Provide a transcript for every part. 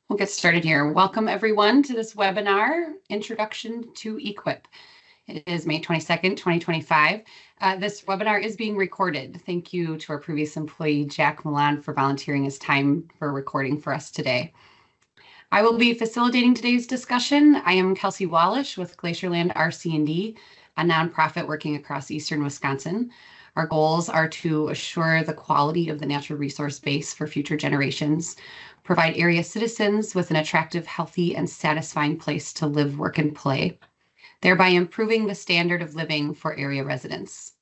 We'll get started here. Welcome everyone to this webinar, Introduction to EQIP. It is May 22nd, 2025. This webinar is being recorded. Thank you to our previous employee, Jack Milan, for volunteering his time for recording for us today. I will be facilitating today's discussion. I am Kelsey Wallish with Glacierland RC&D, a nonprofit working across Eastern Wisconsin. Our goals are to assure the quality of the natural resource base for future generations, provide area citizens with an attractive, healthy, and satisfying place to live, work, and play, thereby improving the standard of living for area residents.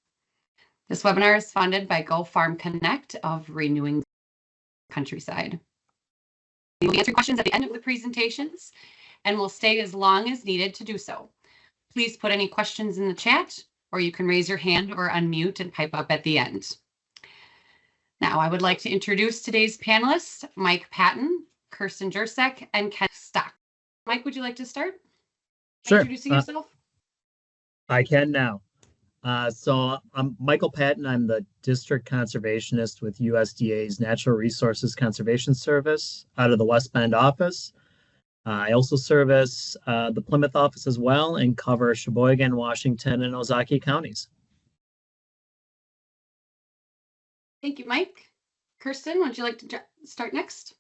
This webinar is funded by Go Farm Connect of Renewing Countryside. We will answer questions at the end of the presentations and will stay as long as needed to do so. Please put any questions in the chat, or you can raise your hand or unmute and pipe up at the end. Now, I would like to introduce today's panelists, Mike Patton, Kirsten Jursek, and Ken Stock. Mike, would you like to start? Sure. Introducing yourself? I can now. So I'm Michael Patton. I'm the district conservationist with USDA's Natural Resources Conservation Service out of the West Bend office. I also service the Plymouth office as well and cover Sheboygan, Washington, and Ozaukee counties. Thank you, Mike. Kirsten, would you like to start next?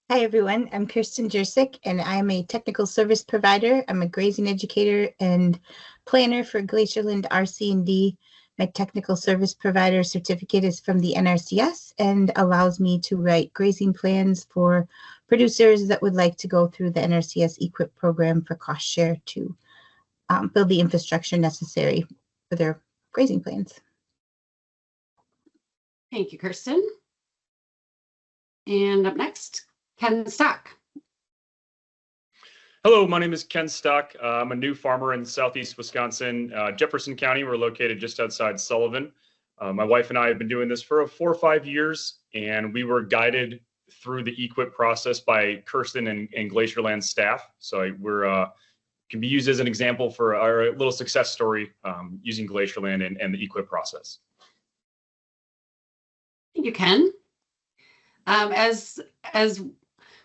Hi, everyone. I'm Kirsten Jursek, and I'm a technical service provider. I'm a grazing educator and planner for Glacierland RC&D. My technical service provider certificate is from the NRCS and allows me to write grazing plans for producers that would like to go through the NRCS EQIP program for cost share to build the infrastructure necessary for their grazing plans. Thank you, Kirsten. And up next, Ken Stock. Hello, my name is Ken Stock. I'm a new farmer in southeast Wisconsin, Jefferson County. We're located just outside Sullivan. My wife and I have been doing this for 4 or 5 years, and we were guided through the EQIP process by Kirsten and Glacierland staff. So we're can be used as an example for our little success story using Glacierland and the EQIP process. Thank you, Ken. As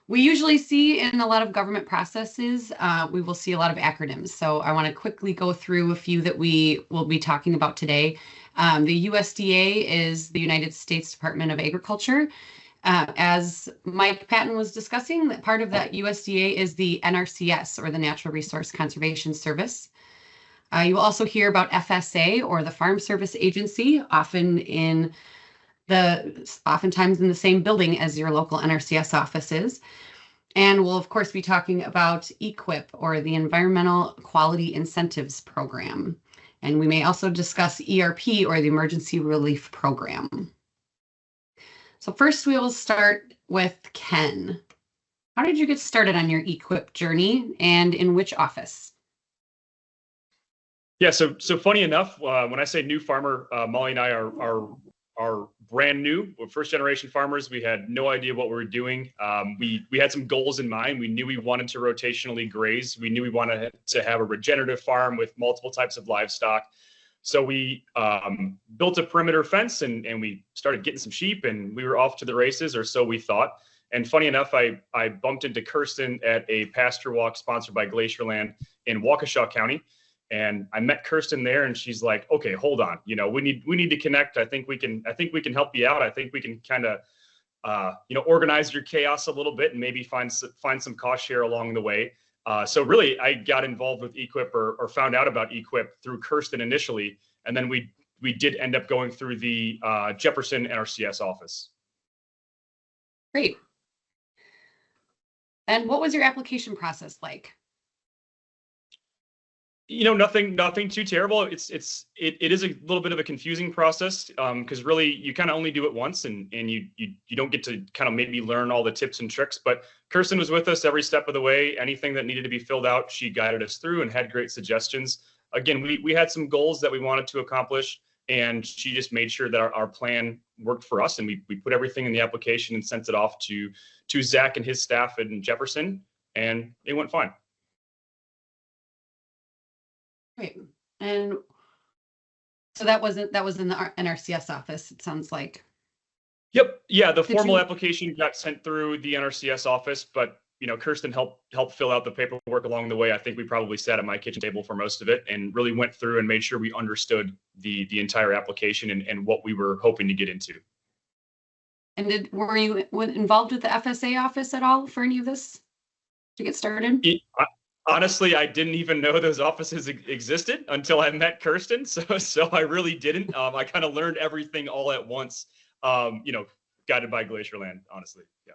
we usually see in a lot of government processes, we will see a lot of acronyms. So I want to quickly go through a few that we will be talking about today. The USDA is the United States Department of Agriculture. As Mike Patton was discussing, that part of that USDA is the NRCS, or the Natural Resource Conservation Service. You will also hear about FSA, or the Farm Service Agency, oftentimes in the same building as your local NRCS offices. And we'll, of course, be talking about EQIP, or the Environmental Quality Incentives Program. And we may also discuss ERP, or the Emergency Relief Program. So first, we will start with Ken. How did you get started on your EQIP journey, and in which office? Yeah, so funny enough, when I say new farmer, Molly and I are brand new. We're first generation farmers. We had no idea what we were doing. We had some goals in mind. We knew we wanted to rotationally graze. We knew we wanted to have a regenerative farm with multiple types of livestock. So we built a perimeter fence and we started getting some sheep, and we were off to the races, or so we thought. And funny enough, I bumped into Kirsten at a pasture walk sponsored by Glacierland in Waukesha County. And I met Kirsten there, and she's like, "Okay, hold on. You know, we need to connect. I think we can help you out. I think we can kind of, organize your chaos a little bit and maybe find some cost share along the way." So really, I got involved with EQIP or found out about EQIP through Kirsten initially, and then we did end up going through the Jefferson NRCS office. Great. And what was your application process like? You know, nothing too terrible. It is a little bit of a confusing process because really you kind of only do it once, and you don't get to kind of maybe learn all the tips and tricks. But Kirsten was with us every step of the way. Anything that needed to be filled out, she guided us through and had great suggestions. Again, we had some goals that we wanted to accomplish, and she just made sure that our plan worked for us. And we put everything in the application and sent it off to Zach and his staff in Jefferson, and it went fine. Great. And So that was in the NRCS office, it sounds like. Yep. Yeah, the Did formal you- application got sent through the NRCS office, but Kirsten helped fill out the paperwork along the way. I think we probably sat at my kitchen table for most of it and really went through and made sure we understood the entire application and what we were hoping to get into. And were you involved with the FSA office at all for any of this to get started? Honestly, I didn't even know those offices existed until I met Kirsten. So I really didn't. I kind of learned everything all at once. Guided by Glacierland, honestly. Yeah.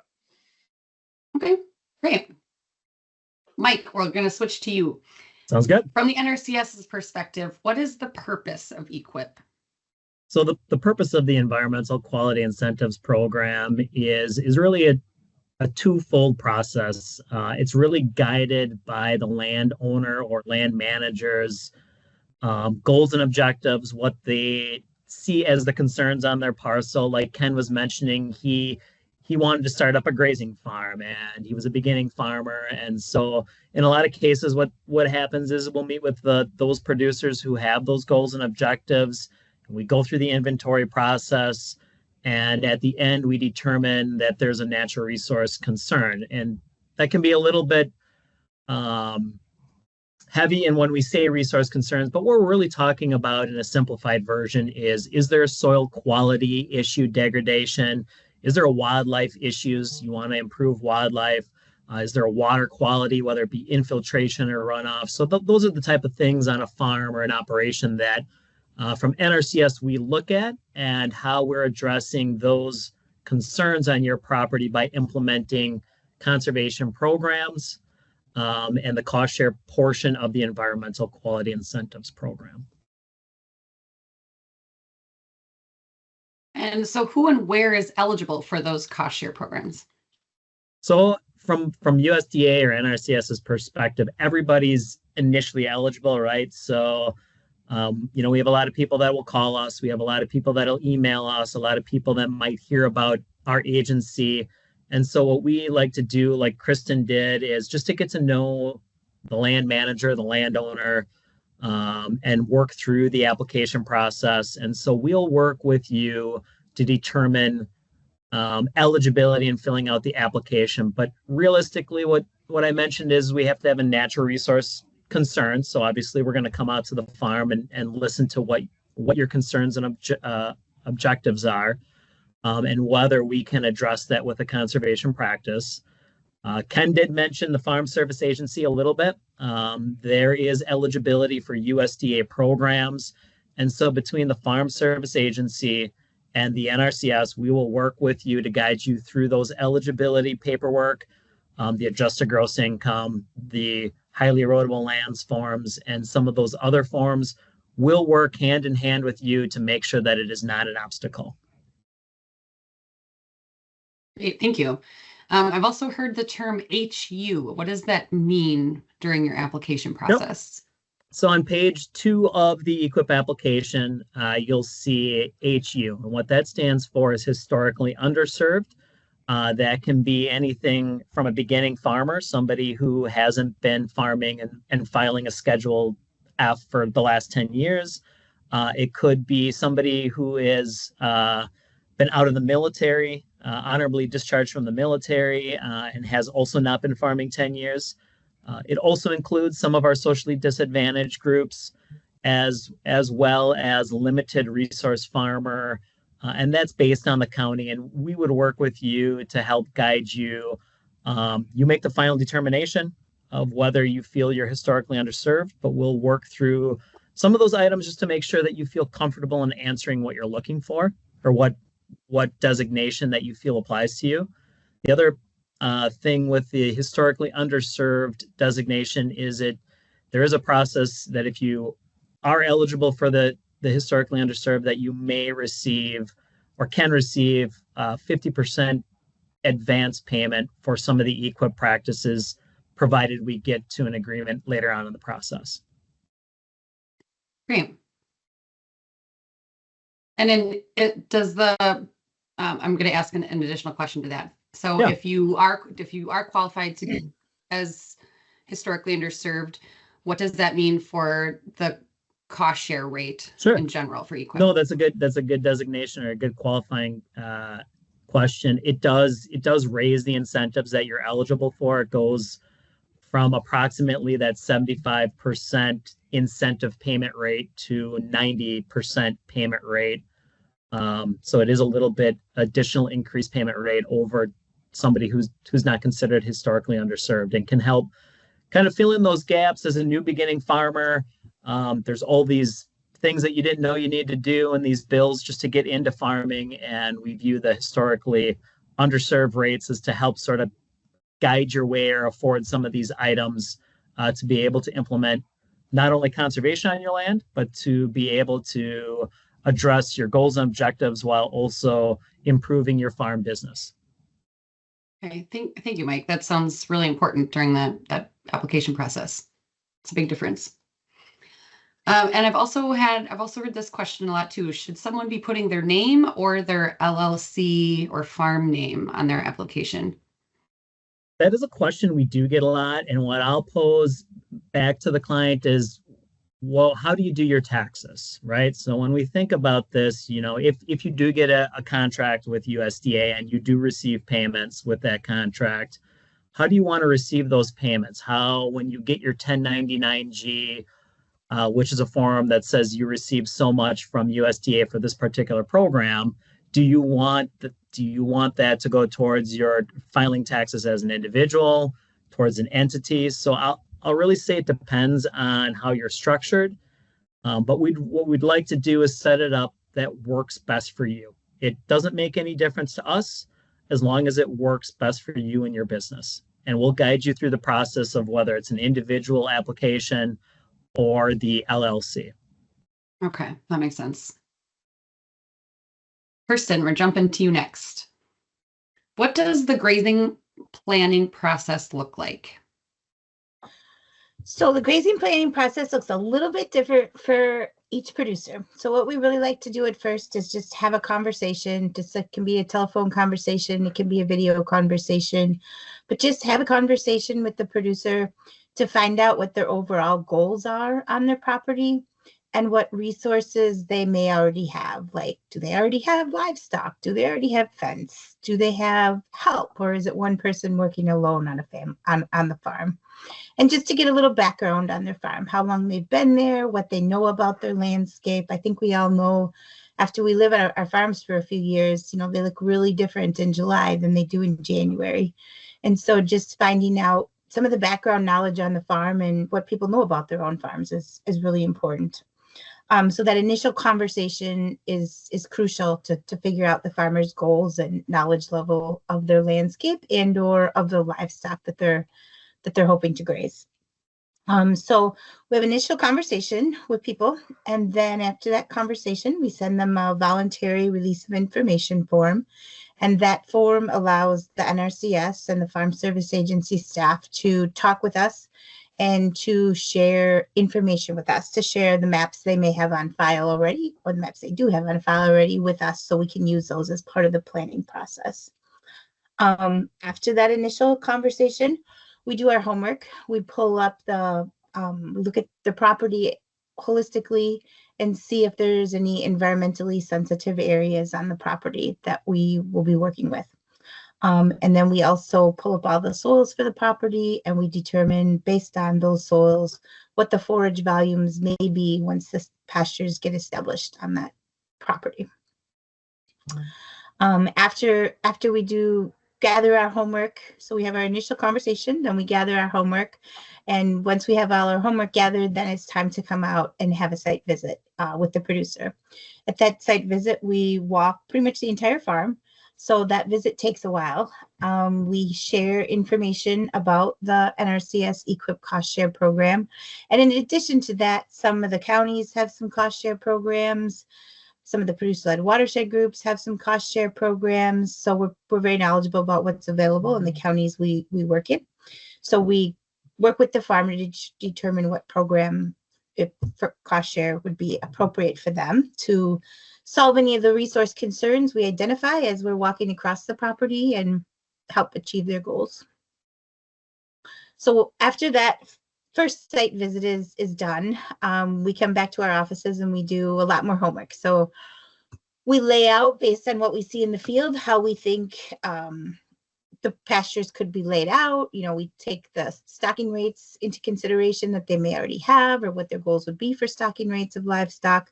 Okay, great. Mike, we're going to switch to you. Sounds good. From the NRCS's perspective, what is the purpose of EQIP? So the purpose of the Environmental Quality Incentives Program is really a twofold process. It's really guided by the landowner or land managers' goals and objectives, what they see as the concerns on their parcel. Like Ken was mentioning, he wanted to start up a grazing farm and he was a beginning farmer. And so in a lot of cases, what happens is we'll meet with those producers who have those goals and objectives. And we go through the inventory process. And at the end, we determine that there's a natural resource concern. And that can be a little bit heavy in when we say resource concerns, but what we're really talking about in a simplified version is there a soil quality issue, degradation? Is there a wildlife issues? You want to improve wildlife? Is there a water quality, whether it be infiltration or runoff? So those are the type of things on a farm or an operation that from NRCS we look at and how we're addressing those concerns on your property by implementing conservation programs and the cost share portion of the Environmental Quality Incentives Program. And so who and where is eligible for those cost share programs? So from USDA or NRCS's perspective, everybody's initially eligible, right? So, we have a lot of people that will call us. We have a lot of people that'll email us, a lot of people that might hear about our agency. And so what we like to do, like Kristen did, is just to get to know the land manager, the landowner, and work through the application process. And so we'll work with you to determine eligibility in filling out the application. But realistically, what I mentioned is we have to have a natural resource concern. So obviously we're going to come out to the farm and listen to what your concerns and objectives are. And whether we can address that with a conservation practice. Ken did mention the Farm Service Agency a little bit. There is eligibility for USDA programs. And so between the Farm Service Agency and the NRCS, we will work with you to guide you through those eligibility paperwork, the adjusted gross income, the highly erodible lands forms, and some of those other forms. We'll work hand in hand with you to make sure that it is not an obstacle. Great, thank you. I've also heard the term HU. What does that mean during your application process? Yep. So on page 2 of the EQIP application, you'll see HU. And what that stands for is historically underserved. That can be anything from a beginning farmer, somebody who hasn't been farming and filing a Schedule F for the last 10 years. It could be somebody who is been out of the military, honorably discharged from the military, and has also not been farming 10 years. It also includes some of our socially disadvantaged groups, as well as limited resource farmer, and that's based on the county. And we would work with you to help guide you. You make the final determination of whether you feel you're historically underserved, but we'll work through some of those items just to make sure that you feel comfortable in answering what you're looking for or what designation that you feel applies to you. The other thing with the historically underserved designation is there is a process that if you are eligible for the historically underserved, that you may receive or can receive 50% advance payment for some of the EQIP practices, provided we get to an agreement later on in the process. Great. And then I'm going to ask an additional question to that. So yeah. if you are qualified to as historically underserved, what does that mean for the cost share rate Sure. in general for EQIP? No, that's a good designation or a good qualifying question. It does raise the incentives that you're eligible for. It goes from approximately that 75% incentive payment rate to 90% payment rate. So it is a little bit additional increased payment rate over somebody who's not considered historically underserved, and can help kind of fill in those gaps as a new beginning farmer. There's all these things that you didn't know you need to do and these bills just to get into farming. And we view the historically underserved rates as to help sort of guide your way or afford some of these items to be able to implement not only conservation on your land, but to be able to address your goals and objectives while also improving your farm business. Okay, thank you, Mike. That sounds really important during that application process. It's a big difference. And I've also heard this question a lot too. Should someone be putting their name or their LLC or farm name on their application? That is a question we do get a lot. And what I'll pose back to the client is, well, how do you do your taxes, right? So when we think about this, if you do get a contract with USDA and you do receive payments with that contract, how do you want to receive those payments? How, when you get your 1099-G, which is a form that says you received so much from USDA for this particular program, do you want that to go towards your filing taxes as an individual, towards an entity? So I'll really say it depends on how you're structured. But what we'd like to do is set it up that works best for you. It doesn't make any difference to us as long as it works best for you and your business. And we'll guide you through the process of whether it's an individual application or the LLC. Okay, that makes sense. Kirsten, we're jumping to you next. What does the grazing planning process look like? So the grazing planning process looks a little bit different for each producer. So what we really like to do at first is just have a conversation. It can be a telephone conversation, it can be a video conversation, but just have a conversation with the producer to find out what their overall goals are on their property and what resources they may already have. Like, do they already have livestock? Do they already have fence? Do they have help? Or is it one person working alone on on the farm? And just to get a little background on their farm, how long they've been there, what they know about their landscape. I think we all know after we live at our farms for a few years, they look really different in July than they do in January. And so just finding out some of the background knowledge on the farm and what people know about their own farms is really important. So that initial conversation is crucial to figure out the farmer's goals and knowledge level of their landscape and or of the livestock that they're hoping to graze. So we have initial conversation with people, and then after that conversation, we send them a voluntary release of information form. And that form allows the NRCS and the Farm Service Agency staff to talk with us and to share information with us, to share the maps they may have on file already, or the maps they do have on file already with us, so we can use those as part of the planning process. After that initial conversation, we do our homework. We pull up we look at the property holistically and see if there's any environmentally sensitive areas on the property that we will be working with. And then we also pull up all the soils for the property, and we determine based on those soils what the forage volumes may be once the pastures get established on that property. After we do gather our homework, so we have our initial conversation, then we gather our homework, and once we have all our homework gathered, then it's time to come out and have a site visit with the producer. At that site visit, we walk pretty much the entire farm. So that visit takes a while. We share information about the NRCS EQIP cost share program. And in addition to that, some of the counties have some cost share programs. Some of the producer-led watershed groups have some cost share programs. So we're very knowledgeable about what's available in the counties we work in. So we work with the farmer to determine what program for cost share would be appropriate for them to solve any of the resource concerns we identify as we're walking across the property and help achieve their goals. So after that first site visit is done, we come back to our offices and we do a lot more homework. So we lay out based on what we see in the field, how we think the pastures could be laid out. You know, we take the stocking rates into consideration that they may already have, or what their goals would be for stocking rates of livestock.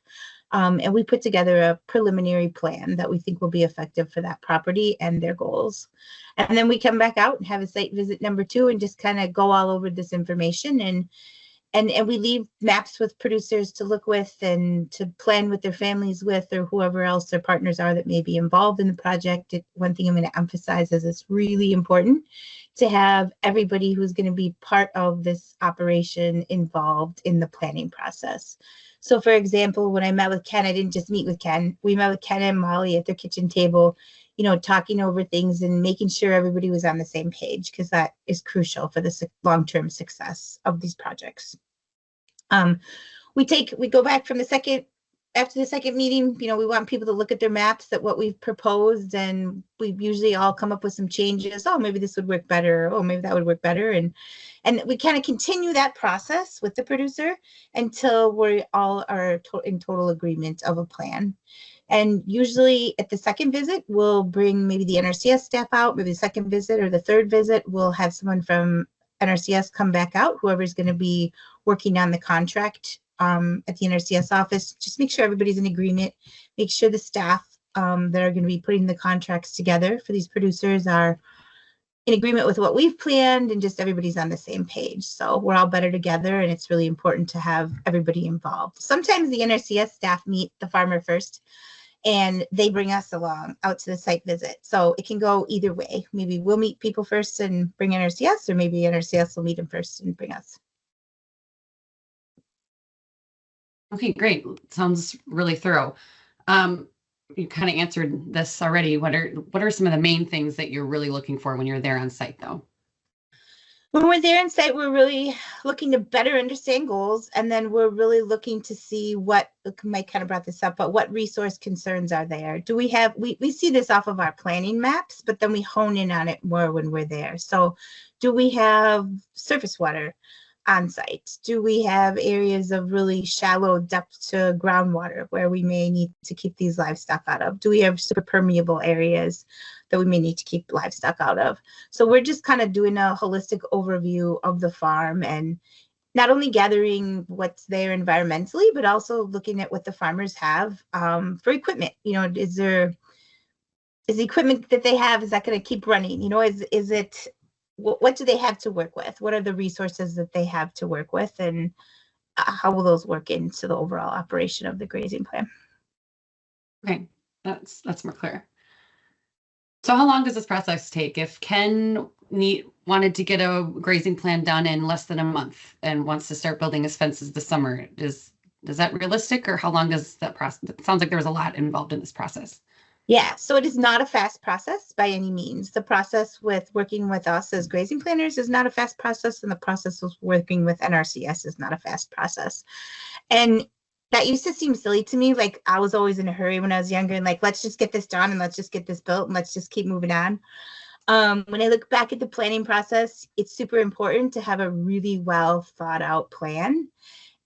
And we put together a preliminary plan that we think will be effective for that property and their goals. And then we come back out and have a site visit number 2 and just kind of go all over this information. And we leave maps with producers to look with and to plan with their families with, or whoever else their partners are that may be involved in the project. One thing I'm going to emphasize is it's really important to have everybody who's going to be part of this operation involved in the planning process. So for example, when I met with Ken, I didn't just meet with Ken. We met with Ken and Molly at their kitchen table, you know, talking over things and making sure everybody was on the same page, because that is crucial for the long-term success of these projects. We go back from after the second meeting, you know, we want people to look at their maps at what we've proposed, and we usually all come up with some changes. Oh, maybe this would work better. Oh, maybe that would work better. And we kind of continue that process with the producer until we all are in total agreement of a plan. And usually at the second visit, we'll bring maybe the NRCS staff out. Maybe the second visit or the third visit, we'll have someone from NRCS come back out, whoever's going to be working on the contract at the NRCS office. Just make sure everybody's in agreement. Make sure the staff that are going to be putting the contracts together for these producers are in agreement with what we've planned, and just everybody's on the same page. So we're all better together, and it's really important to have everybody involved. Sometimes the NRCS staff meet the farmer first, and they bring us along out to the site visit. So it can go either way. Maybe we'll meet people first and bring NRCS, or maybe NRCS will meet them first and bring us. Okay, great. Sounds really thorough. You kind of answered this already. What are some of the main things that you're really looking for when you're there on site, though? When we're there on site, we're really looking to better understand goals, and then we're really looking to see what, Mike kind of brought this up, but what resource concerns are there? Do we have, we see this off of our planning maps, but then we hone in on it more when we're there. So do we have surface water on site? Do we have areas of really shallow depth to groundwater where we may need to keep these livestock out of? Do we have super permeable areas that we may need to keep livestock out of? So we're just kind of doing a holistic overview of the farm, and not only gathering what's there environmentally, but also looking at what the farmers have for equipment. You know, is the equipment that they have, is that going to keep running? You know, is it, what do they have to work with? What are the resources that they have to work with, and how will those work into the overall operation of the grazing plan? Okay, that's more clear. So how long does this process take? If Ken wanted to get a grazing plan done in less than a month and wants to start building his fences this summer, is that realistic, or how long does that process? It sounds like there was a lot involved in this process. Yeah, so it is not a fast process by any means. The process with working with us as grazing planners is not a fast process, and the process of working with NRCS is not a fast process. And that used to seem silly to me. Like, I was always in a hurry when I was younger, and like, let's just get this done, and let's just get this built, and let's just keep moving on. When I look back at the planning process, it's super important to have a really well thought out plan.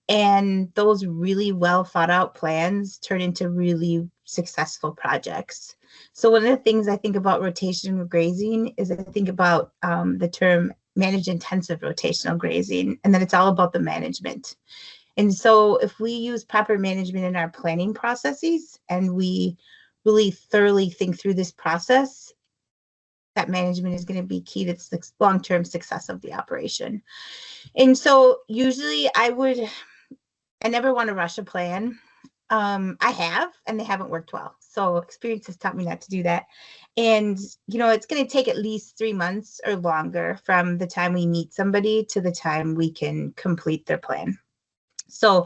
And those really well thought out plans turn into really successful projects. So one of the things I think about rotational grazing is I think about the term manage intensive rotational grazing, and then it's all about the management. And so if we use proper management in our planning processes, and we really thoroughly think through this process, that management is going to be key to the long-term success of the operation. And so usually I never want to rush a plan. I have, and they haven't worked well. So experience has taught me not to do that. And, you know, it's going to take at least 3 months or longer from the time we meet somebody to the time we can complete their plan. So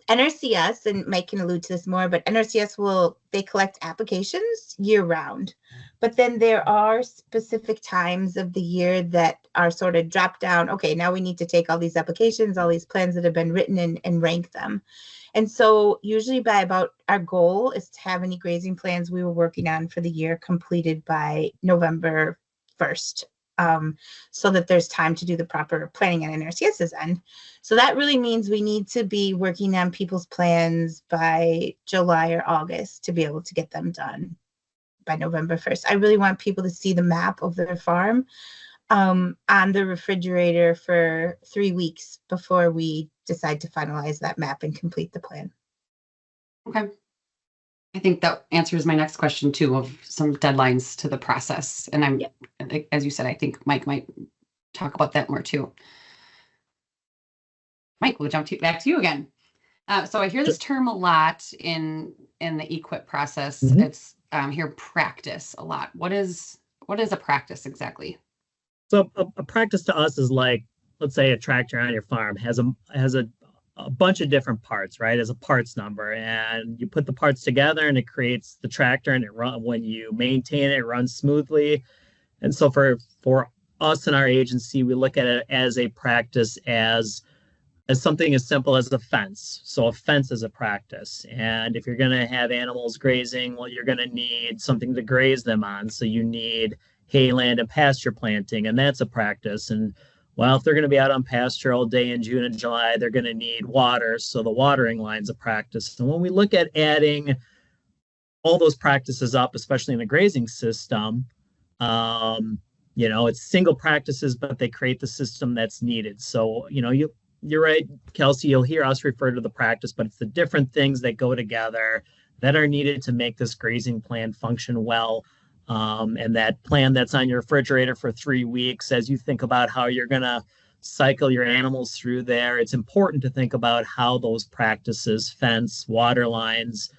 NRCS, and Mike can allude to this more, but NRCS they collect applications year round. But then there are specific times of the year that are sort of drop down. Okay, now we need to take all these applications, all these plans that have been written, and rank them. And so usually by about, our goal is to have any grazing plans we were working on for the year completed by November 1st so that there's time to do the proper planning on NRCS's end. So that really means we need to be working on people's plans by July or August to be able to get them done by November 1st. I really want people to see the map of their farm on the refrigerator for 3 weeks before we decide to finalize that map and complete the plan. Okay. I think that answers my next question too, of some deadlines to the process. And I'm, as you said, I think Mike might talk about that more too. Mike, we'll jump back to you again. So I hear this term a lot in the EQIP process. Mm-hmm. It's here practice a lot. What is a practice exactly? So a practice to us is like, let's say a tractor on your farm has a bunch of different parts, right? As a parts number, and you put the parts together and it creates the tractor, and when you maintain it, it runs smoothly. And so for us in our agency, we look at it as a practice as something as simple as a fence. So a fence is a practice. And if you're going to have animals grazing, well, you're going to need something to graze them on. So you need hayland and pasture planting, and that's a practice. And well, if they're going to be out on pasture all day in June and July, they're going to need water. So the watering line's a practice. And when we look at adding all those practices up, especially in the grazing system, it's single practices, but they create the system that's needed. So, you're right, Kelsey, you'll hear us refer to the practice, but it's the different things that go together that are needed to make this grazing plan function well. And that plan that's on your refrigerator for 3 weeks, as you think about how you're going to cycle your animals through there, it's important to think about how those practices, fence, water lines,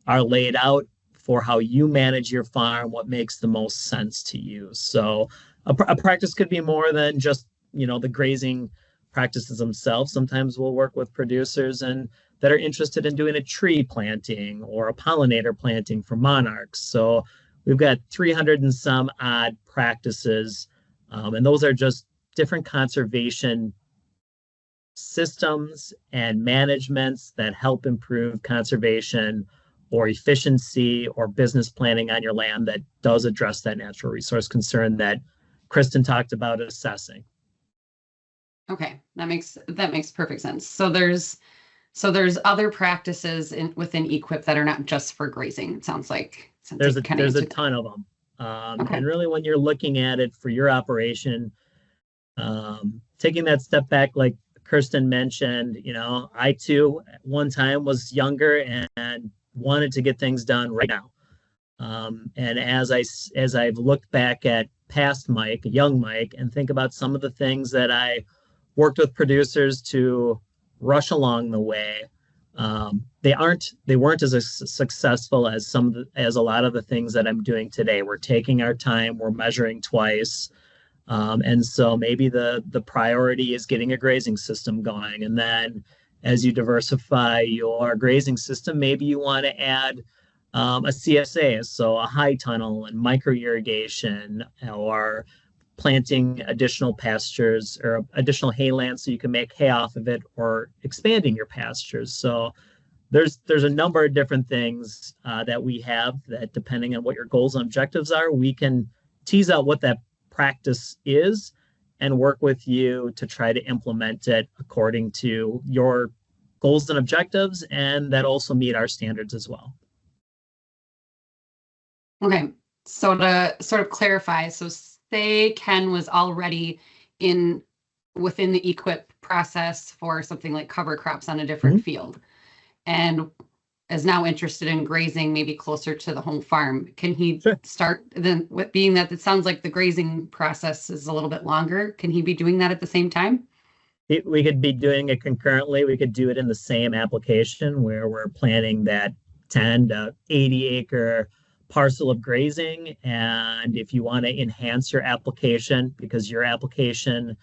are laid out for how you manage your farm, what makes the most sense to you. So a practice could be more than just, the grazing practices themselves. Sometimes we'll work with producers that are interested in doing a tree planting or a pollinator planting for monarchs. So we've got 300 and some odd practices, and those are just different conservation systems and managements that help improve conservation or efficiency or business planning on your land that does address that natural resource concern that Kristen talked about assessing. Okay, that makes perfect sense. So there's other practices within EQIP that are not just for grazing. It sounds like there's a ton of them. Okay. And really, when you're looking at it for your operation, taking that step back, like Kirsten mentioned, I too at one time was younger and wanted to get things done right now. And as I've looked back at past Mike, young Mike, and think about some of the things that I worked with producers to rush along the way, they weren't as successful as a lot of the things that I'm doing today. We're taking our time, we're measuring twice. And so maybe the priority is getting a grazing system going. And then as you diversify your grazing system, maybe you want to add a CSA, so a high tunnel and micro irrigation, or planting additional pastures or additional hayland so you can make hay off of it, or expanding your pastures. So there's a number of different things that we have that, depending on what your goals and objectives are, we can tease out what that practice is and work with you to try to implement it according to your goals and objectives, and that also meet our standards as well. Okay, so to sort of clarify, so say Ken was already within the EQIP process for something like cover crops on a different field, and is now interested in grazing maybe closer to the home farm. Can he start then, with being that it sounds like the grazing process is a little bit longer, can he be doing that at the same time? We could be doing it concurrently. We could do it in the same application where we're planting that 10 to 80 acre parcel of grazing. And if you want to enhance your application, because your application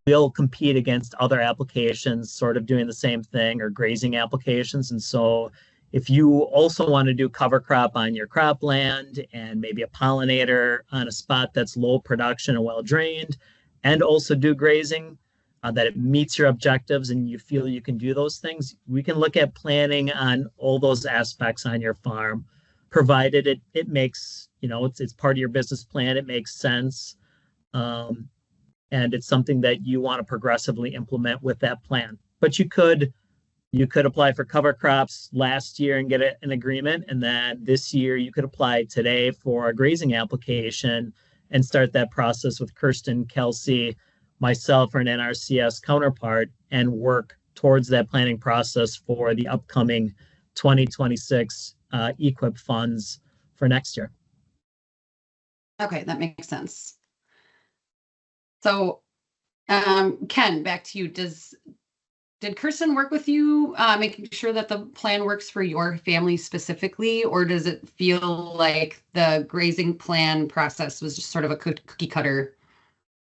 will compete against other applications sort of doing the same thing, or grazing applications. And so if you also want to do cover crop on your cropland and maybe a pollinator on a spot that's low production and well drained, and also do grazing, that it meets your objectives and you feel you can do those things, we can look at planning on all those aspects on your farm, provided it makes, it's part of your business plan, it makes sense. And it's something that you want to progressively implement with that plan. But you could apply for cover crops last year and get an agreement, and then this year you could apply today for a grazing application and start that process with Kirsten, Kelsey, myself, or an NRCS counterpart, and work towards that planning process for the upcoming 2026 EQIP funds for next year. Okay, that makes sense. So, Ken, back to you. Did Kirsten work with you, making sure that the plan works for your family specifically, or does it feel like the grazing plan process was just sort of a cookie cutter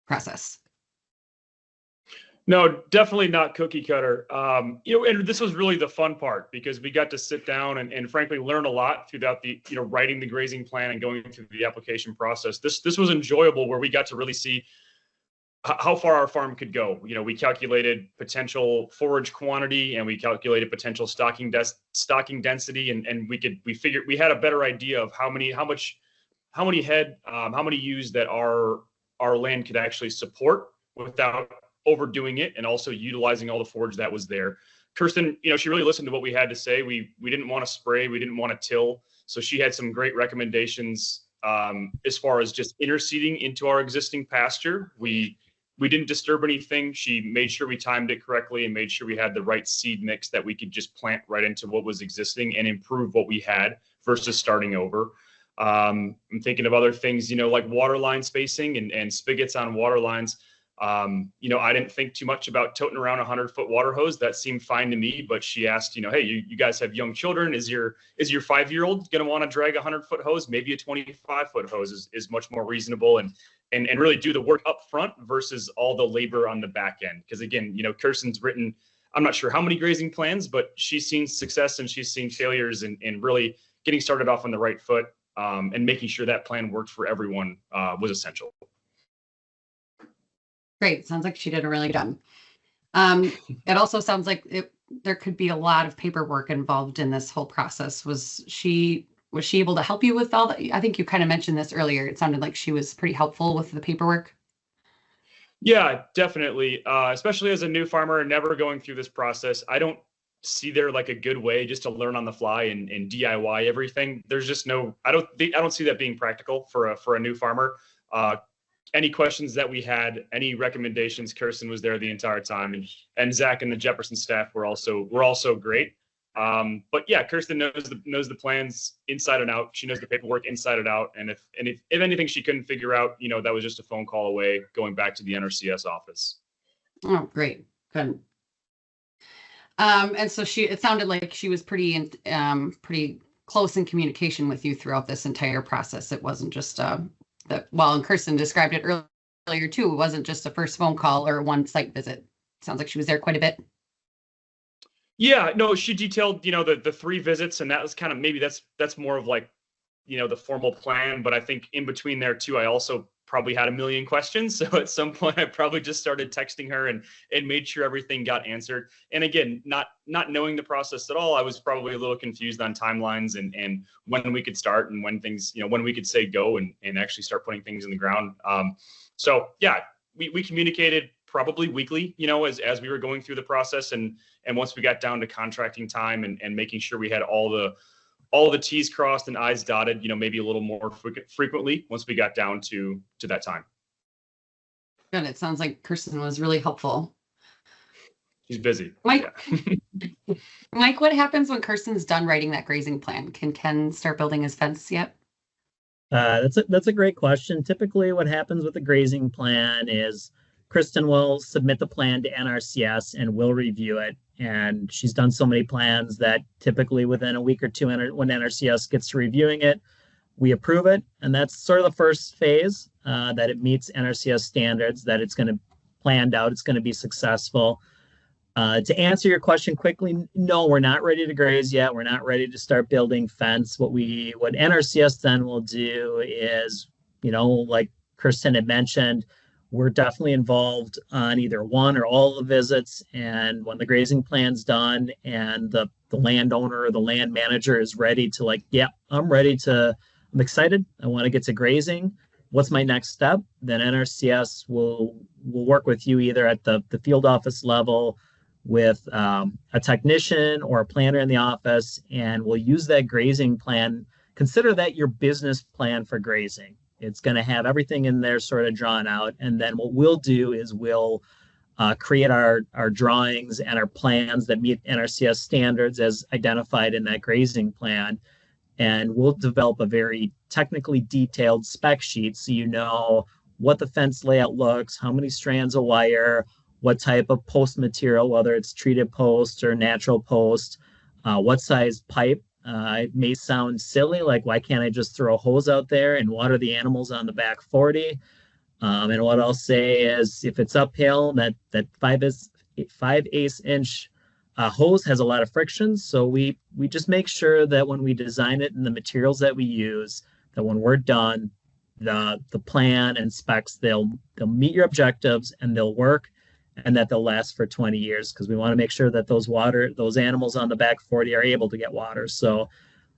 process? No, definitely not cookie cutter. And this was really the fun part because we got to sit down and frankly learn a lot throughout the, writing the grazing plan and going through the application process. This was enjoyable where we got to really see how far our farm could go. We calculated potential forage quantity and we calculated potential stocking density, and we figured we had a better idea of how many head, how many ewes that our land could actually support without overdoing it, and also utilizing all the forage that was there. Kirsten, she really listened to what we had to say. We didn't want to spray, we didn't want to till, so she had some great recommendations as far as just interseeding into our existing pasture. We didn't disturb anything. She made sure we timed it correctly and made sure we had the right seed mix that we could just plant right into what was existing and improve what we had versus starting over. I'm thinking of other things, like water line spacing and spigots on water lines. I didn't think too much about toting around a 100-foot water hose. That seemed fine to me, but she asked, hey, you guys have young children. Is your 5-year-old going to want to drag a 100-foot hose? Maybe a 25-foot hose is much more reasonable and really do the work up front versus all the labor on the back end. Because again, Kirsten's written, I'm not sure how many grazing plans, but she's seen success and she's seen failures, and really getting started off on the right foot and making sure that plan worked for everyone was essential. Great. Sounds like she did a really good job. It also sounds like there could be a lot of paperwork involved in this whole process. Was she able to help you with all that? I think you kind of mentioned this earlier. It sounded like she was pretty helpful with the paperwork. Yeah, definitely. Especially as a new farmer and never going through this process, I don't see there like a good way just to learn on the fly and DIY everything. There's just I don't see that being practical for a new farmer. Any questions that we had, any recommendations, Kirsten was there the entire time, and Zach and the Jefferson staff were also great. But yeah, Kirsten knows the plans inside and out. She knows the paperwork inside and out. And if anything she couldn't figure out, that was just a phone call away, going back to the NRCS office. Oh, great, good. And so it sounded like she was pretty close in communication with you throughout this entire process. It wasn't just and Kirsten described it earlier too. It wasn't just a first phone call or one site visit. Sounds like she was there quite a bit. Yeah, no, she detailed, the 3 visits, and that was kind of, maybe that's more of like, the formal plan. But I think in between there too, I also probably had a million questions. So at some point I probably just started texting her and made sure everything got answered. And again, not knowing the process at all, I was probably a little confused on timelines and when we could start and when things, when we could say go and actually start putting things in the ground. So yeah, we communicated probably weekly, as we were going through the process. And once we got down to contracting time and making sure we had all the T's crossed and I's dotted, maybe a little more frequently once we got down to that time. Good. It sounds like Kirsten was really helpful. She's busy. Mike, yeah. Mike, what happens when Kirsten's done writing that grazing plan? Can Ken start building his fence yet? That's a great question. Typically what happens with the grazing plan is Kristen will submit the plan to NRCS and we'll review it. And she's done so many plans that typically within a week or two, when NRCS gets to reviewing it, we approve it. And that's sort of the first phase, that it meets NRCS standards, that it's going to planned out, it's going to be successful. To answer your question quickly, no, we're not ready to graze yet. We're not ready to start building fence. What NRCS then will do is, like Kirsten had mentioned, we're definitely involved on either one or all the visits. And when the grazing plan's done and the landowner or the land manager is ready to I'm excited. I want to get to grazing. what's my next step? Then NRCS will work with you either at the field office level with a technician or a planner in the office, and we'll use that grazing plan. Consider that your business plan for grazing. It's going to have everything in there sort of drawn out. And then what we'll do is we'll create our drawings and our plans that meet NRCS standards as identified in that grazing plan. And we'll develop a very technically detailed spec sheet so you know what the fence layout looks, how many strands of wire, what type of post material, whether it's treated post or natural post, what size pipe. It may sound silly, like why can't I just throw a hose out there and water the animals on the back 40? And what I'll say is if it's uphill, that 5/8 inch hose has a lot of friction. So we just make sure that when we design it and the materials that we use, that when we're done, the plan and specs, they'll meet your objectives and they'll work, and that they'll last for 20 years because we want to make sure that those animals on the back 40 are able to get water. So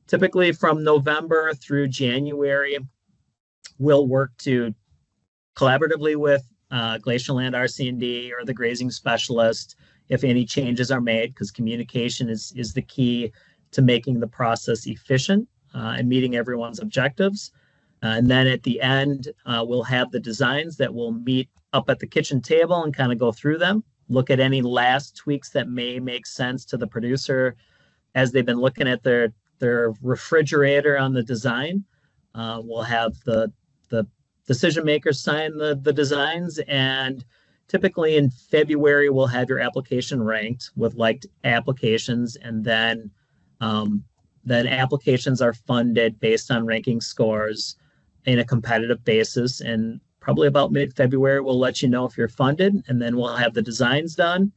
typically from November through January, we'll work to collaboratively with Glacial Land RC&D or the grazing specialist if any changes are made, because communication is the key to making the process efficient and meeting everyone's objectives. And then at the end, we'll have the designs that will meet up at the kitchen table and kind of go through them, look at any last tweaks that may make sense to the producer as they've been looking at their refrigerator on the design. We'll have the decision makers sign the designs, and typically in February, we'll have your application ranked with liked applications, and then applications are funded based on ranking scores in a competitive basis. And probably about mid-February, we'll let you know if you're funded, and then we'll have the designs done.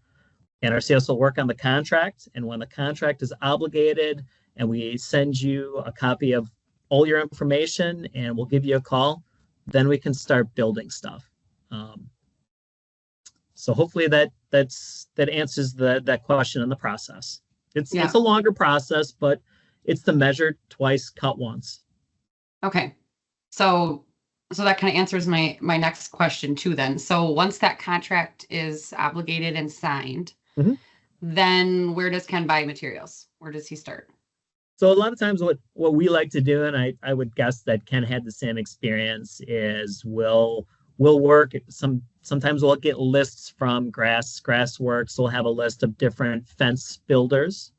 NRCS will work on the contract, and when the contract is obligated and we send you a copy of all your information and we'll give you a call, then we can start building stuff. So hopefully that answers that question in the process. It's a longer process, but it's the measure twice, cut once. Okay. So that kind of answers my next question too then. So once that contract is obligated and signed, then where does Ken buy materials? Where does he start? So a lot of times what we like to do, and I would guess that Ken had the same experience, is we'll work. Sometimes we'll get lists from Grassworks. We'll have a list of different fence builders.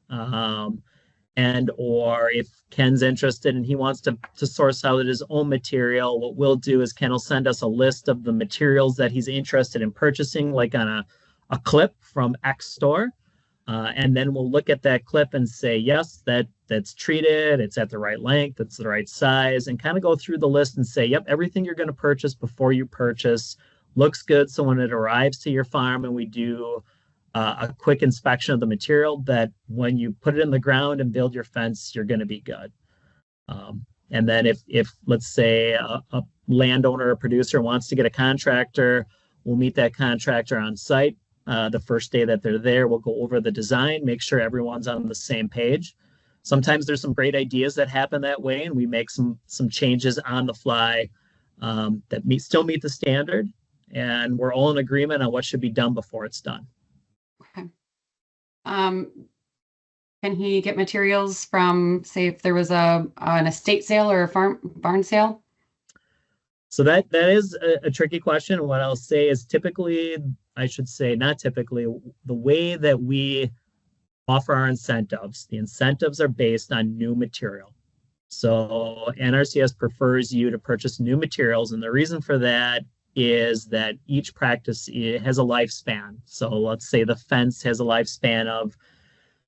And or if Ken's interested and he wants to source out his own material, what we'll do is Ken will send us a list of the materials that he's interested in purchasing, like on a clip from X store. And then we'll look at that clip and say, yes, that's treated, it's at the right length, it's the right size, and kind of go through the list and say, yep, everything you're going to purchase before you purchase looks good. So when it arrives to your farm and we do a quick inspection of the material, that when you put it in the ground and build your fence, you're going to be good. And then if let's say a landowner or producer wants to get a contractor, we'll meet that contractor on site. The first day that they're there, we'll go over the design, make sure everyone's on the same page. Sometimes there's some great ideas that happen that way, and we make some changes on the fly that still meet the standard, and we're all in agreement on what should be done before it's done. Okay. Can he get materials from, say, if there was an estate sale or a barn sale? So that is a tricky question. What I'll say is typically, I should say not typically, the way that we offer our incentives, the incentives are based on new material. So NRCS prefers you to purchase new materials, and the reason for that is that each practice has a lifespan. So let's say the fence has a lifespan of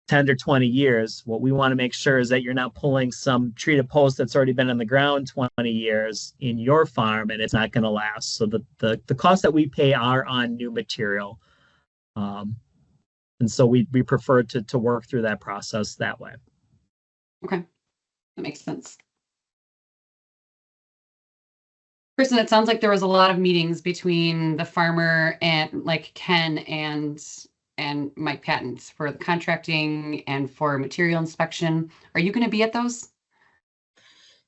10 to 20 years. What we want to make sure is that you're not pulling some treated post that's already been in the ground 20 years in your farm and it's not going to last. So the costs that we pay are on new material. And so we prefer to work through that process that way. Okay, that makes sense. Kristen, it sounds like there was a lot of meetings between the farmer and like Ken and Mike Patton for the contracting and for material inspection. Are you going to be at those?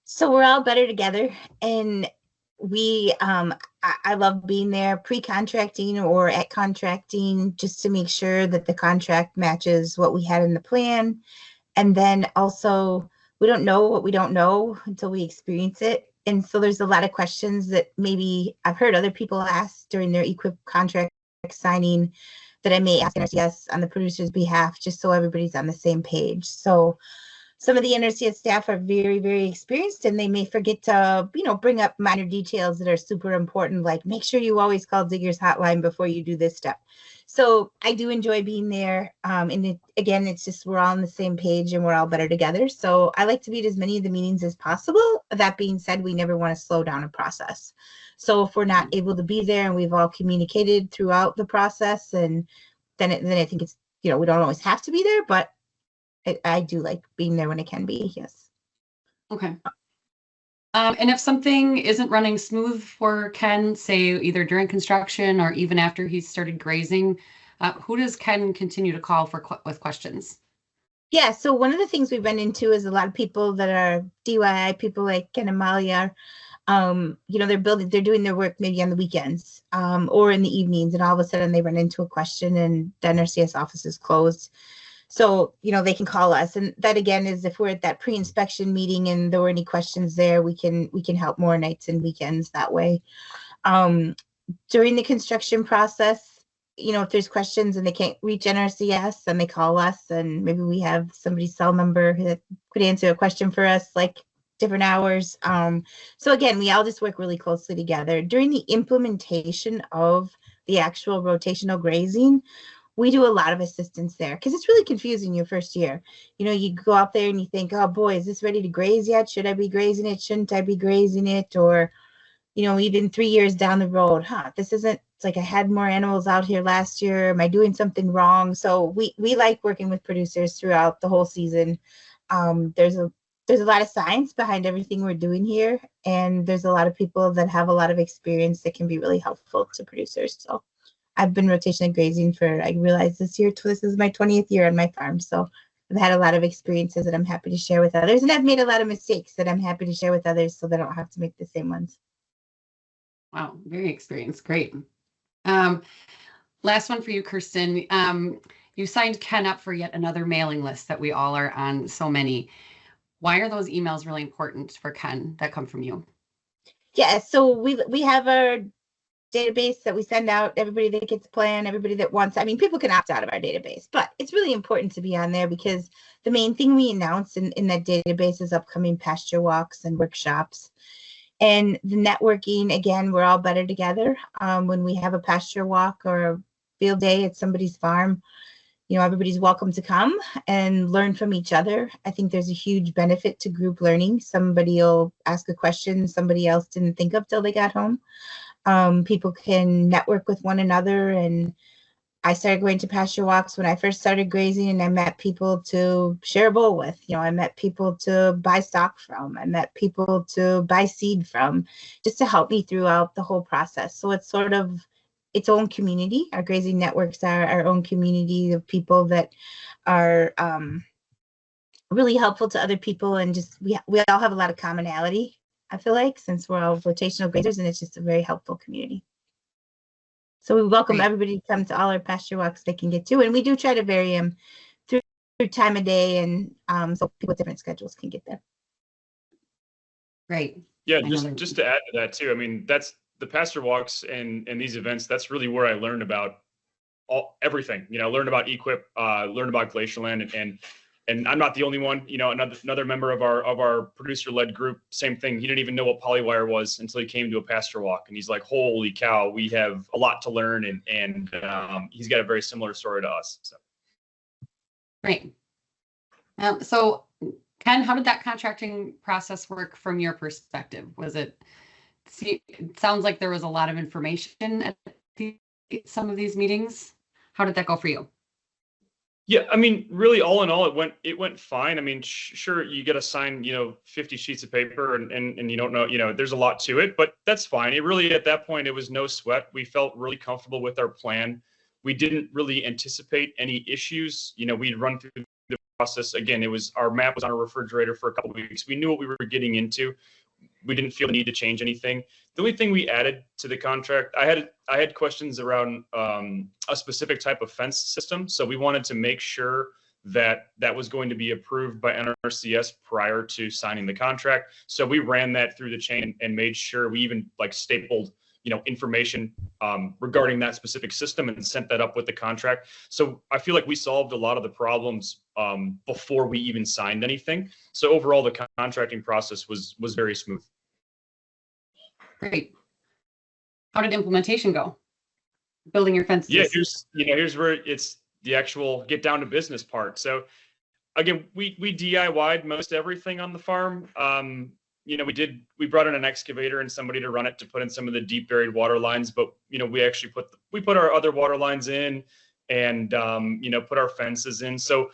So we're all better together, and I love being there pre-contracting or at contracting, just to make sure that the contract matches what we had in the plan. And then also, we don't know what we don't know until we experience it. And so there's a lot of questions that maybe I've heard other people ask during their EQIP contract signing that I may ask NRCS on the producer's behalf, just so everybody's on the same page. So some of the NRCS staff are very, very experienced, and they may forget to, bring up minor details that are super important, like make sure you always call Digger's hotline before you do this step. So I do enjoy being there. And again, it's just we're all on the same page and we're all better together. So I like to be at as many of the meetings as possible. That being said, we never want to slow down a process. So if we're not able to be there and we've all communicated throughout the process, and then I think it's, we don't always have to be there, but I do like being there when it can be, yes. Okay. And if something isn't running smooth for Ken, say either during construction or even after he's started grazing, who does Ken continue to call with questions? Yeah, so one of the things we run into is a lot of people that are DIY, people like Ken and Molly are, they're doing their work maybe on the weekends or in the evenings, and all of a sudden they run into a question and the NRCS office is closed. So, they can call us. And that, again, is if we're at that pre-inspection meeting and there were any questions there, we can help more nights and weekends that way. During the construction process, if there's questions and they can't reach NRCS, then they call us, and maybe we have somebody's cell number that could answer a question for us, like different hours. So again, we all just work really closely together. During the implementation of the actual rotational grazing, we do a lot of assistance there because it's really confusing your first year. You go out there and you think, oh boy, is this ready to graze yet? Should I be grazing it? Shouldn't I be grazing it? Or, even 3 years down the road, this isn't, it's like I had more animals out here last year. Am I doing something wrong? So we like working with producers throughout the whole season. There's a lot of science behind everything we're doing here. And there's a lot of people that have a lot of experience that can be really helpful to producers. So I've been rotational grazing I realized this is my 20th year on my farm. So I've had a lot of experiences that I'm happy to share with others. And I've made a lot of mistakes that I'm happy to share with others so they don't have to make the same ones. Wow, very experienced. Great. Last one for you, Kirsten. You signed Ken up for yet another mailing list that we all are on, so many. Why are those emails really important for Ken that come from you? Yeah, so we have our database that we send out, everybody that gets a plan, everybody that wants, people can opt out of our database, but it's really important to be on there because the main thing we announce in that database is upcoming pasture walks and workshops. And the networking, again, we're all better together. When we have a pasture walk or a field day at somebody's farm, everybody's welcome to come and learn from each other. I think there's a huge benefit to group learning. Somebody will ask a question somebody else didn't think of till they got home. People can network with one another, and I started going to pasture walks when I first started grazing, and I met people to share a bowl with. I met people to buy stock from. I met people to buy seed from, just to help me throughout the whole process. So it's sort of its own community. Our grazing networks are our own community of people that are really helpful to other people, and just we all have a lot of commonality, I feel like, since we're all rotational grazers, and it's just a very helpful community. So we welcome everybody to come to all our pasture walks they can get to, and we do try to vary them through time of day, and so people with different schedules can get there. Great. Yeah, just to add to that too, that's the pasture walks and these events. That's really where I learned about everything. Learned about EQIP, learned about Glacierland, and I'm not the only one. Another member of our producer-led group, same thing. He didn't even know what polywire was until he came to a pasture walk, and he's like, "Holy cow, we have a lot to learn." And he's got a very similar story to us. So great. So Ken, how did that contracting process work from your perspective? It sounds like there was a lot of information at some of these meetings. How did that go for you? Yeah, really, all in all, it went fine. Sure, you get assigned, 50 sheets of paper and you don't know, there's a lot to it, but that's fine. It really, at that point, it was no sweat. We felt really comfortable with our plan. We didn't really anticipate any issues. We'd run through the process. Again, our map was on a refrigerator for a couple of weeks. We knew what we were getting into. we didn't feel the need to change anything. The only thing we added to the contract, I had questions around a specific type of fence system. So we wanted to make sure that was going to be approved by NRCS prior to signing the contract. So we ran that through the chain and made sure we even like stapled, information regarding that specific system and sent that up with the contract. So I feel like we solved a lot of the problems before we even signed anything. So overall, the contracting process was very smooth. Great. How did implementation go? Building your fences. Yeah, here's where it's the actual get down to business part. So again, we DIY'd most everything on the farm. We brought in an excavator and somebody to run it to put in some of the deep buried water lines, but we actually put our other water lines in and put our fences in. So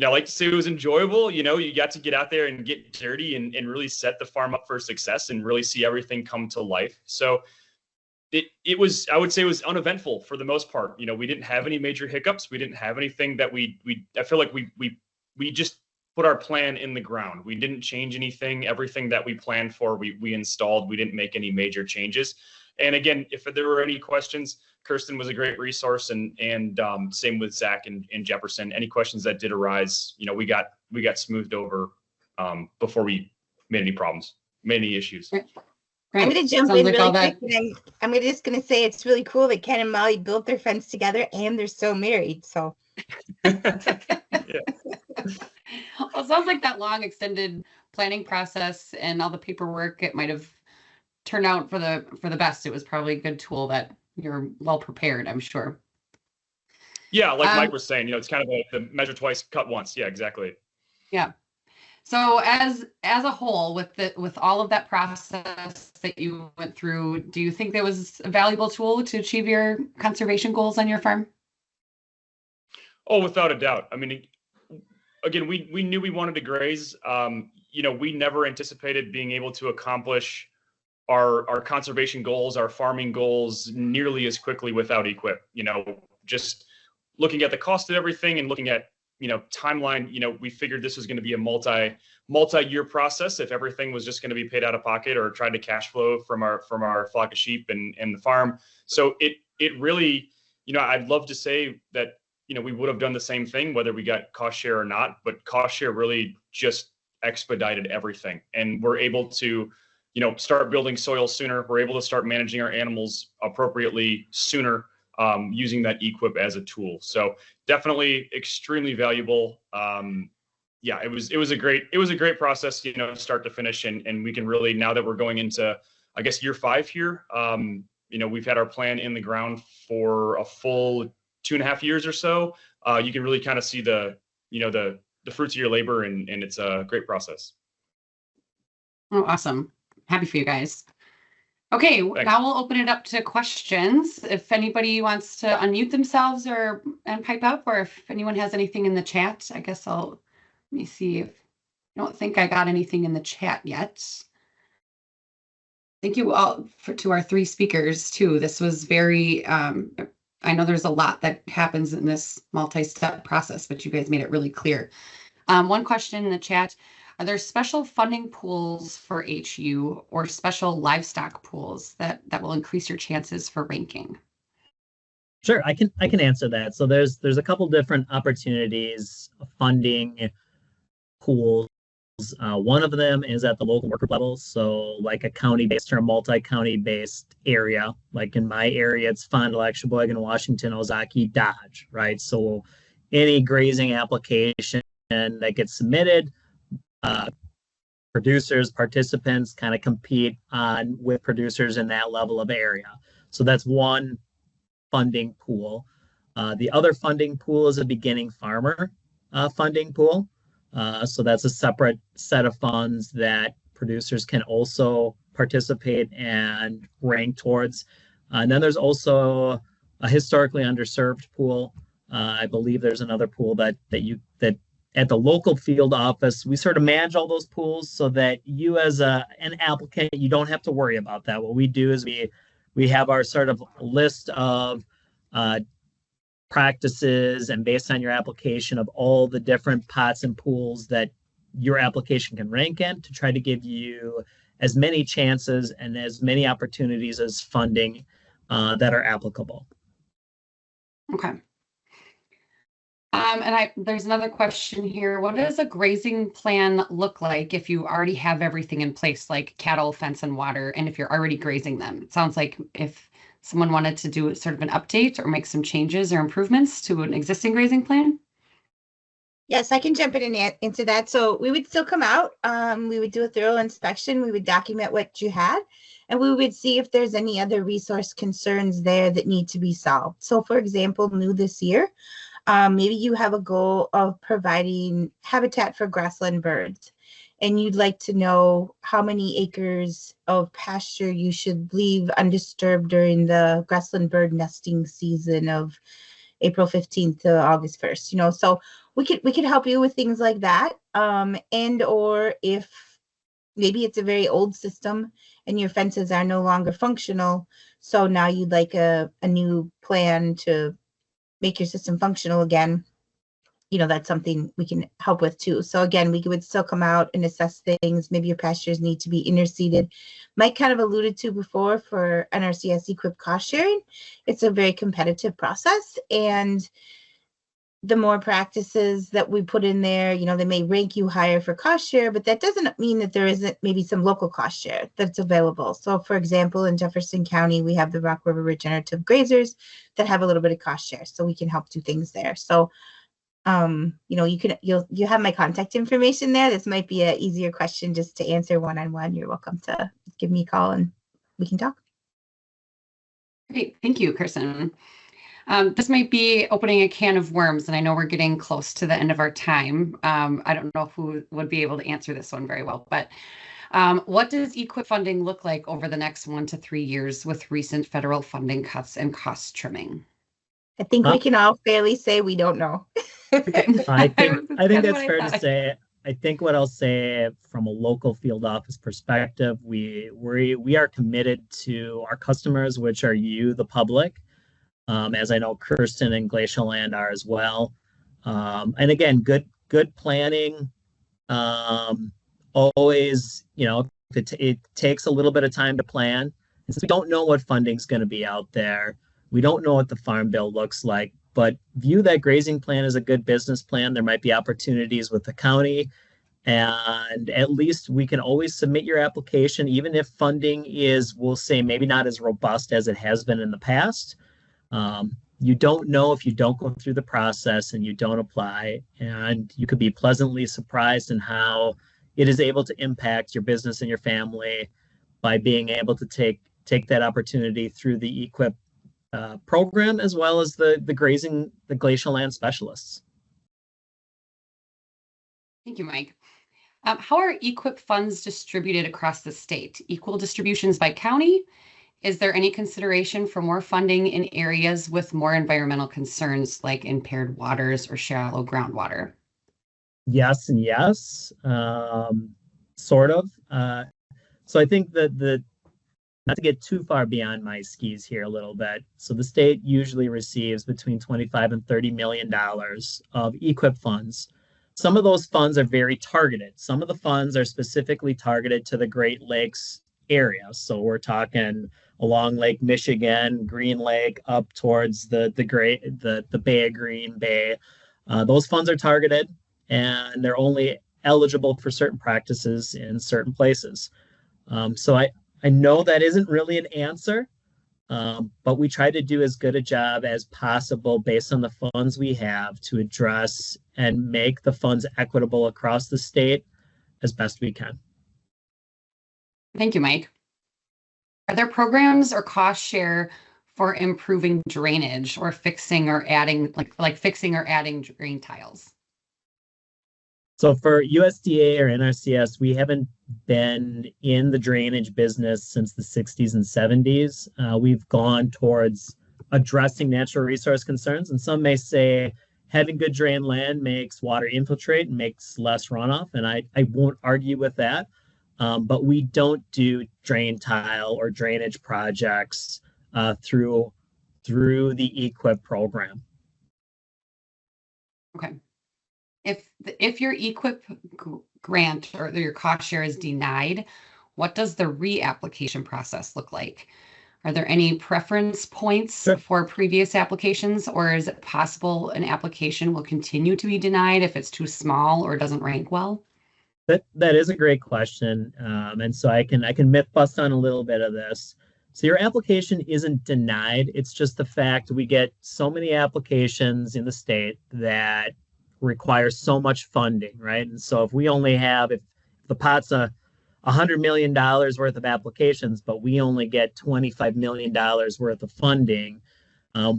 I like to say it was enjoyable. You got to get out there and get dirty and really set the farm up for success and really see everything come to life. So it was, I would say, it was uneventful for the most part. We didn't have any major hiccups. We didn't have anything that I feel like we just put our plan in the ground. We didn't change anything. Everything that we planned for, we installed. We didn't make any major changes. And again, if there were any questions, Kirsten was a great resource, and same with Zach and Jefferson. Any questions that did arise, we got smoothed over before we made any issues. Right. I'm going to jump in really quick. And I'm just going to say it's really cool that Ken and Molly built their fence together, and they're so married. So. Yeah. Well, it sounds like that long extended planning process and all the paperwork, it might have turned out for the best. It was probably a good tool that you're well prepared, I'm sure. Yeah, like Mike was saying, it's kind of the measure twice, cut once. Yeah, exactly. Yeah. So as a whole, with all of that process that you went through, do you think that was a valuable tool to achieve your conservation goals on your farm? Oh, without a doubt. I mean, again, we knew we wanted to graze. We never anticipated being able to accomplish our conservation goals, our farming goals nearly as quickly without EQIP. Just looking at the cost of everything and looking at timeline, we figured this was going to be a multi-year process if everything was just going to be paid out of pocket or tried to cash flow from our flock of sheep and the farm. So it really, I'd love to say that we would have done the same thing whether we got cost share or not, but cost share really just expedited everything, and we're able to start building soil sooner. We're able to start managing our animals appropriately sooner, using that EQIP as a tool. So definitely extremely valuable. Yeah, it was a great process, start to finish, and we can really, now that we're going into, I guess, year 5 here, we've had our plan in the ground for a full 2.5 years or so. You can really kind of see the fruits of your labor, and it's a great process. Oh, awesome. Happy for you guys. Okay, Thanks. Now we'll open it up to questions. If anybody wants to unmute themselves and pipe up, or if anyone has anything in the chat, I guess let me see. I don't think I got anything in the chat yet. Thank you all to our 3 speakers too. This was very, I know there's a lot that happens in this multi-step process, but you guys made it really clear. One question in the chat: are there special funding pools for HU or special livestock pools that will increase your chances for ranking? Sure, I can answer that. So there's a couple different opportunities, funding pools. One of them is at the local work group level. So like a county-based or a multi-county based area, like in my area, it's Fond du Lac, Sheboygan, Washington, Ozaukee, Dodge, right? So any grazing application that gets submitted, producers, participants kind of compete with producers in that level of area. So that's one funding pool. The other funding pool is a beginning farmer funding pool. So that's a separate set of funds that producers can also participate and rank towards. And then there's also a historically underserved pool. I believe there's another pool that at the local field office, we sort of manage all those pools so that you as an applicant, you don't have to worry about that. What we do is we have our sort of list of practices, and based on your application, of all the different pots and pools that your application can rank in, to try to give you as many chances and as many opportunities as funding that are applicable. Okay. There's another question here. What does a grazing plan look like if you already have everything in place, like cattle, fence, and water, and if you're already grazing them? It sounds like if someone wanted to do sort of an update or make some changes or improvements to an existing grazing plan. Yes, I can jump in and into that. So we would still come out. We would do a thorough inspection. We would document what you had, and we would see if there's any other resource concerns there that need to be solved. So, for example, new this year, maybe you have a goal of providing habitat for grassland birds, and you'd like to know how many acres of pasture you should leave undisturbed during the grassland bird nesting season of April 15th to August 1st, so we could help you with things like that. And or if maybe it's a very old system and your fences are no longer functional, so now you'd like a new plan to make your system functional again, that's something we can help with too. So again, we would still come out and assess things. Maybe your pastures need to be interseeded. Mike kind of alluded to before for NRCS EQIP cost sharing. It's a very competitive process, and the more practices that we put in there, they may rank you higher for cost share, but that doesn't mean that there isn't maybe some local cost share that's available. So for example, in Jefferson County, we have the Rock River Regenerative Grazers that have a little bit of cost share, so we can help do things there. So you have my contact information there. This might be an easier question just to answer one-on-one. You're welcome to give me a call and we can talk. Great, thank you, Kirsten. This might be opening a can of worms, and I know we're getting close to the end of our time. I don't know who would be able to answer this one very well, but what does EQIP funding look like over the next 1 to 3 years with recent federal funding cuts and cost trimming? I think we can all fairly say we don't know. Okay. I think that's fair to say. I think what I'll say from a local field office perspective, we are committed to our customers, which are you, the public, as I know Kirsten and Glacial Land are as well. And again, good planning. Always, it takes a little bit of time to plan. And since we don't know what funding's going to be out there, we don't know what the farm bill looks like, but view that grazing plan as a good business plan. There might be opportunities with the county, and at least we can always submit your application, even if funding is, we'll say, maybe not as robust as it has been in the past. You don't know if you don't go through the process and you don't apply, and you could be pleasantly surprised in how it is able to impact your business and your family by being able to take that opportunity through the EQIP program, as well as the glacial land specialists. Thank you, Mike. How are EQIP funds distributed across the state? Equal distributions by county? Is there any consideration for more funding in areas with more environmental concerns like impaired waters or shallow groundwater? Yes and yes, sort of. So I think that not to get too far beyond my skis here a little bit. So the state usually receives between $25 and $30 million of EQIP funds. Some of those funds are very targeted. Some of the funds are specifically targeted to the Great Lakes area. So we're talking along Lake Michigan, Green Lake, up towards the Bay of Green Bay. Those funds are targeted, and they're only eligible for certain practices in certain places. So I know that isn't really an answer, but we try to do as good a job as possible based on the funds we have to address and make the funds equitable across the state as best we can. Thank you, Mike. Are there programs or cost share for improving drainage or fixing or adding, like fixing or adding drain tiles? So for USDA or NRCS, we haven't been in the drainage business since the 60s and 70s. We've gone towards addressing natural resource concerns, and some may say having good drain land makes water infiltrate and makes less runoff, and I won't argue with that. But we don't do drain tile or drainage projects through the EQIP program. Okay. If your EQIP grant or your cost share is denied, what does the reapplication process look like? Are there any preference points Sure. for previous applications, or is it possible an application will continue to be denied if it's too small or doesn't rank well? That is a great question, and so I can myth bust on a little bit of this. So your application isn't denied. It's just the fact we get so many applications in the state that require so much funding, right? And so if we only have, if the pot's $100 million worth of applications, but we only get $25 million worth of funding,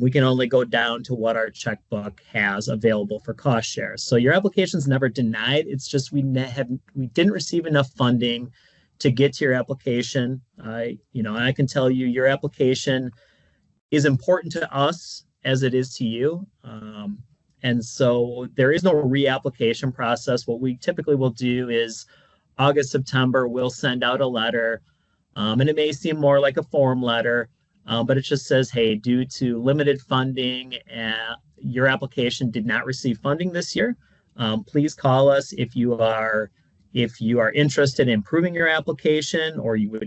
we can only go down to what our checkbook has available for cost share. So your application's never denied. It's just we didn't receive enough funding to get to your application. And I can tell you your application is important to us as it is to you. And so there is no reapplication process. What we typically will do is August, September, we'll send out a letter, and it may seem more like a form letter, but it just says, hey, due to limited funding, your application did not receive funding this year. Please call us if you are interested in improving your application, or you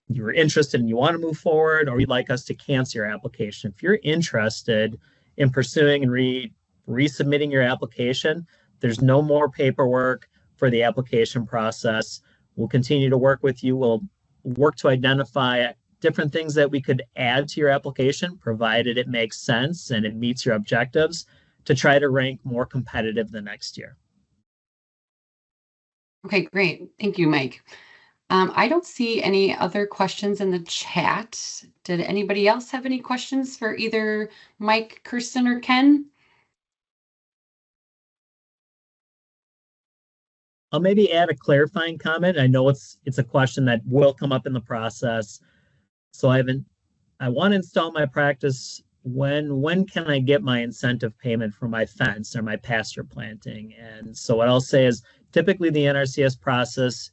were interested and you want to move forward, or you'd like us to cancel your application. If you're interested in pursuing and resubmitting your application, there's no more paperwork for the application process. We'll continue to work with you. We'll work to identify different things that we could add to your application, provided it makes sense and it meets your objectives, to try to rank more competitive the next year. Okay, great. Thank you, Mike. I don't see any other questions in the chat. Did anybody else have any questions for either Mike, Kirsten, or Ken? I'll maybe add a clarifying comment. I know it's a question that will come up in the process. So I want to install my practice. When can I get my incentive payment for my fence or my pasture planting? And so what I'll say is typically the NRCS process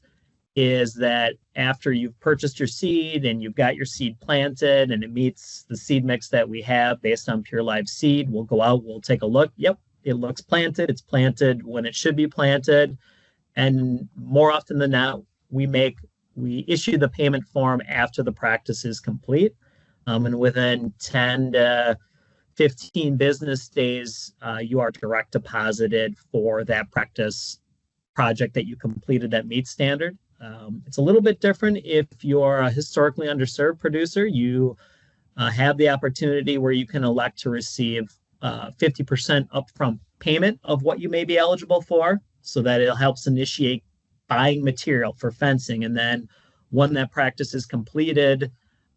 is that after you've purchased your seed and you've got your seed planted and it meets the seed mix that we have based on pure live seed, we'll go out, we'll take a look. Yep, it looks planted. It's planted when it should be planted. And more often than not, we issue the payment form after the practice is complete. And within 10 to 15 business days, you are direct deposited for that practice project that you completed that meets standard. It's a little bit different if you're a historically underserved producer. You have the opportunity where you can elect to receive 50% upfront payment of what you may be eligible for, so that it helps initiate buying material for fencing. And then when that practice is completed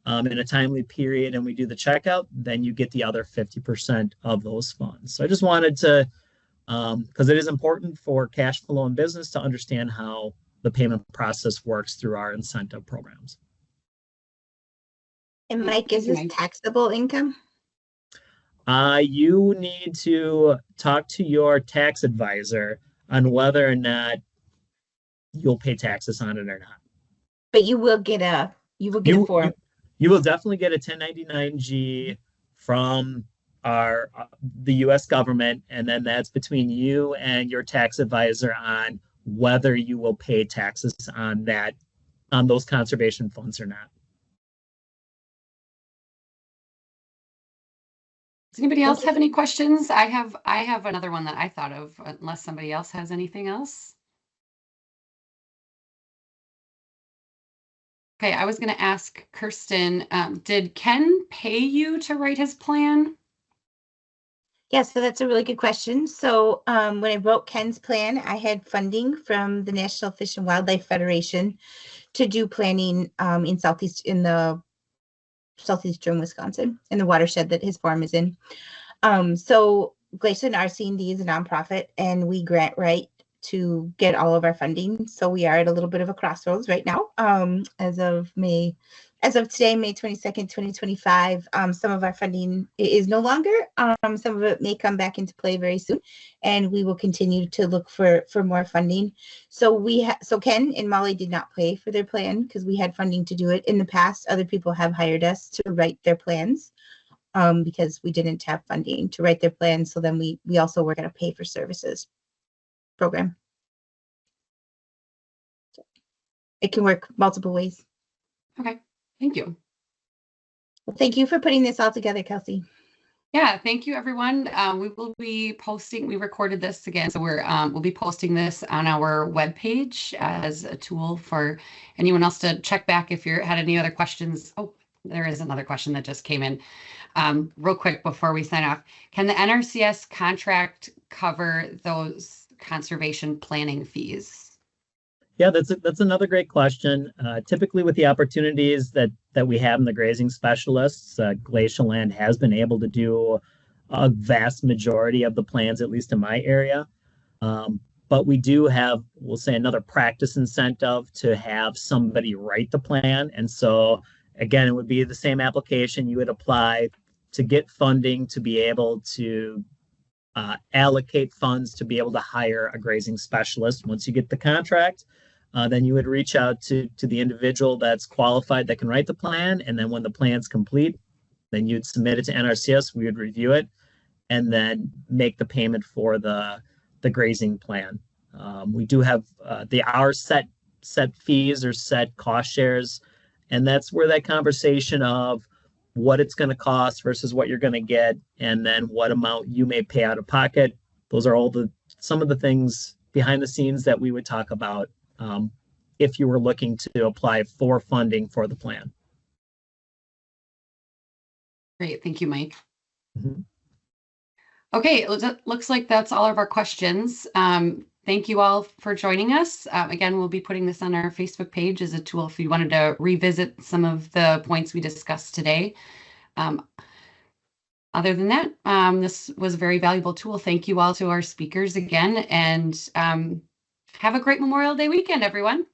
in a timely period and we do the checkout, then you get the other 50% of those funds. So I just wanted to, because it is important for cash flow in business, to understand how the payment process works through our incentive programs. And Mike, is this taxable income? You need to talk to your tax advisor on whether or not you'll pay taxes on it or not. But you will get a form. You will definitely get a 1099-G from the U.S. government, and then that's between you and your tax advisor on whether you will pay taxes on those conservation funds or not. Does anybody else have any questions? I have another one that I thought of, unless somebody else has anything else. Okay, I was going to ask Kirsten, did Ken pay you to write his plan? Yeah, so that's a really good question. So when I wrote Ken's plan, I had funding from the National Fish and Wildlife Federation to do planning in the southeastern Wisconsin, in the watershed that his farm is in. So Glacier RC&D is a nonprofit, and we grant write to get all of our funding. So we are at a little bit of a crossroads right now. As of today, May 22nd, 2025, some of our funding is no longer. Some of it may come back into play very soon, and we will continue to look for more funding. So Ken and Molly did not pay for their plan because we had funding to do it. In the past, other people have hired us to write their plans because we didn't have funding to write their plans. So then we also work at a pay for services program. it can work multiple ways. Okay, thank you. Well, thank you for putting this all together, Kelsey. Yeah, thank you, everyone. We will be posting, we recorded this again, so we'll be posting this on our webpage as a tool for anyone else to check back if you had any other questions. Oh, there is another question that just came in. Real quick before we sign off, can the NRCS contract cover those conservation planning fees? Yeah, that's another great question. Typically, with the opportunities that we have in the grazing specialists, Glacial Land has been able to do a vast majority of the plans, at least in my area. But we do have, we'll say, another practice incentive to have somebody write the plan. And so, again, it would be the same application. You would apply to get funding to be able to allocate funds to be able to hire a grazing specialist. Once you get the contract, then you would reach out to the individual that's qualified that can write the plan. And then when the plan's complete, then you'd submit it to NRCS, we would review it, and then make the payment for the grazing plan. We do have our set fees or set cost shares, and that's where that conversation of what it's going to cost versus what you're going to get, and then what amount you may pay out of pocket. Those are all some of the things behind the scenes that we would talk about if you were looking to apply for funding for the plan. Great, thank you, Mike. Mm-hmm. Okay, it looks like that's all of our questions. Thank you all for joining us. Again, we'll be putting this on our Facebook page as a tool if you wanted to revisit some of the points we discussed today. Other than that, this was a very valuable tool. Thank you all to our speakers again, and have a great Memorial Day weekend, everyone.